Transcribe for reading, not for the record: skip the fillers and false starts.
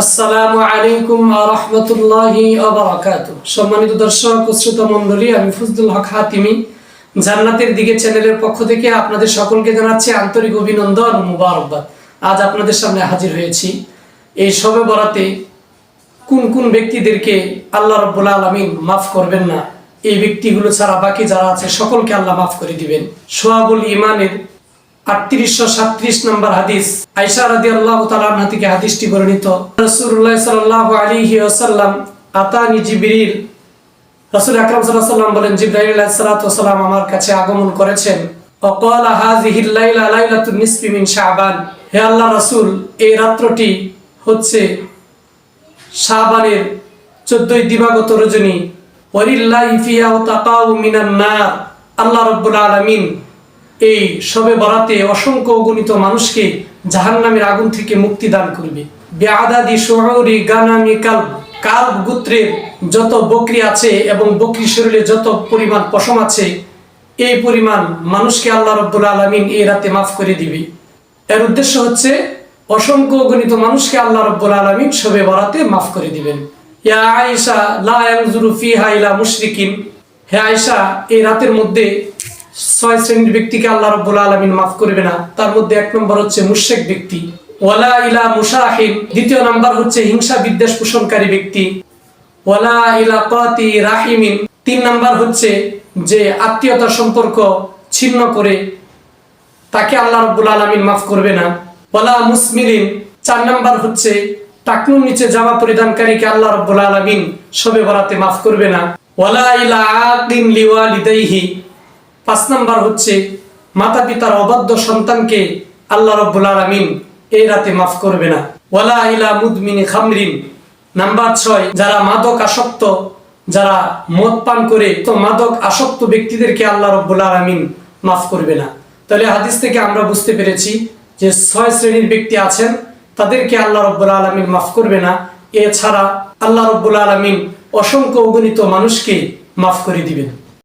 আসসালামু আলাইকুম ওয়া রাহমাতুল্লাহি ওয়া বারাকাতুহু। সম্মানিত দর্শক ও শ্রোতা মণ্ডলী, আমি ফজলুল হক হাতিমি জান্নাতের দিকে চ্যানেলের পক্ষ থেকে আপনাদের সকলকে জানাচ্ছি আন্তরিক অভিনন্দন ও মুবারকবাদ। আজ আপনাদের সামনে হাজির হয়েছি এই শবে বরাতে কোন কোন ব্যক্তিদেরকে আল্লাহ রাব্বুল আলামিন মাফ করবেন না, এই ব্যক্তিগুলো ছাড়া বাকি যারা আছে সকলকে আল্লাহ মাফ করে দিবেন। শুআবুল ঈমানের 3837 নম্বর হাদিস, আয়েশা রাদিয়াল্লাহু তাআলা আনহা থেকে হাদিসটি বর্ণিত। রাসূলুল্লাহ সাল্লাল্লাহু আলাইহি ওয়াসাল্লাম আতানি জিবরিল, রাসূল আকরাম সাল্লাল্লাহু আলাইহি ওয়াসাল্লাম বলেন, জিবরাইল আলাইহিস সালাতু ওয়াসালাম আমার কাছে আগমন করেছেন। ওয়াকালা হাযিহিল লাইলা লাইলাতুন নিসফি মিন শাবান, হে আল্লাহর রাসূল, এই রাত্রটি হচ্ছে শাবানের 14 দিবাগত রজনী। ওয়ালিল্লাহি ফিহা তাকাউ মিনান নার, আল্লাহ রাব্বুল আলামিন এই শবে বরাতে অসংখ্য অগণিত মানুষকে জাহান্নামের আগুন থেকে মুক্তি দান করবে। বিআদাদি শুউরি গানামি কালব, কালব গোত্রের যত বকরি আছে এবং বকরি শরীরে যত পরিমাণ পশম আছে, এই পরিমাণ মানুষকে আল্লাহ রাব্বুল আলামিন এই রাতে মাফ করে দিবে। এর উদ্দেশ্য হচ্ছে অসংখ্য অগণিত মানুষকে আল্লাহ রাব্বুল আলামিন শবে বরাতে মাফ করে দিবেন। ইয়া আয়েশা লা ইয়ানজুরু ফিহা ইলা মুশরিকিন, হে আয়েশা, এই রাতের মধ্যে 6 শ্রেণীর ব্যক্তিকে আল্লাহ রাব্বুল আলামিন মাফ করবে না। তার মধ্যে 1 নম্বর হচ্ছে মুশরিক ব্যক্তি, ওয়ালা ইলা মুশাহিন, দ্বিতীয় নাম্বার হচ্ছে হিংসা বিদ্বেষ পোষণকারী ব্যক্তি, ওয়ালা ইলা কাতি রাহিমিন, 3 নাম্বার হচ্ছে যে আত্মীয়তার সম্পর্ক ছিন্ন করে, তাকে আল্লাহ রাব্বুল আলামিন মাফ করবে না। ওয়ালা মুসমিলিন, 4 নাম্বার হচ্ছে টাকনুর নিচে জামা পরিধানকারীকে আল্লাহ রাব্বুল আলামিন শবে বরাতে মাফ করবে না। ওয়ালা ইলা আকিন লিওয়ালিদাইহি, 5 নাম্বার হচ্ছে মাতা পিতার অবাধ্য সন্তানকে আল্লাহ রাব্বুল আলামিন এই রাতে মাফ করবে না। ওয়ালা ইলা মুদমিনি খামরিন, নাম্বার 6, যারা মাদক আসক্ত, যারা মদ পান করে, তো মাদক আসক্ত ব্যক্তিদেরকে আল্লাহ রাব্বুল আলামিন মাফ করবে না। তাহলে হাদিস থেকে আমরা বুঝতে পেরেছি যে 6 শ্রেণীর ব্যক্তি আছেন, তাদেরকে আল্লাহ রাব্বুল আলামিন মাফ করবে না। এছাড়া আল্লাহ রাব্বুল আলামিন অসংখ্য অগণিত মানুষকে মাফ করে দিবেন।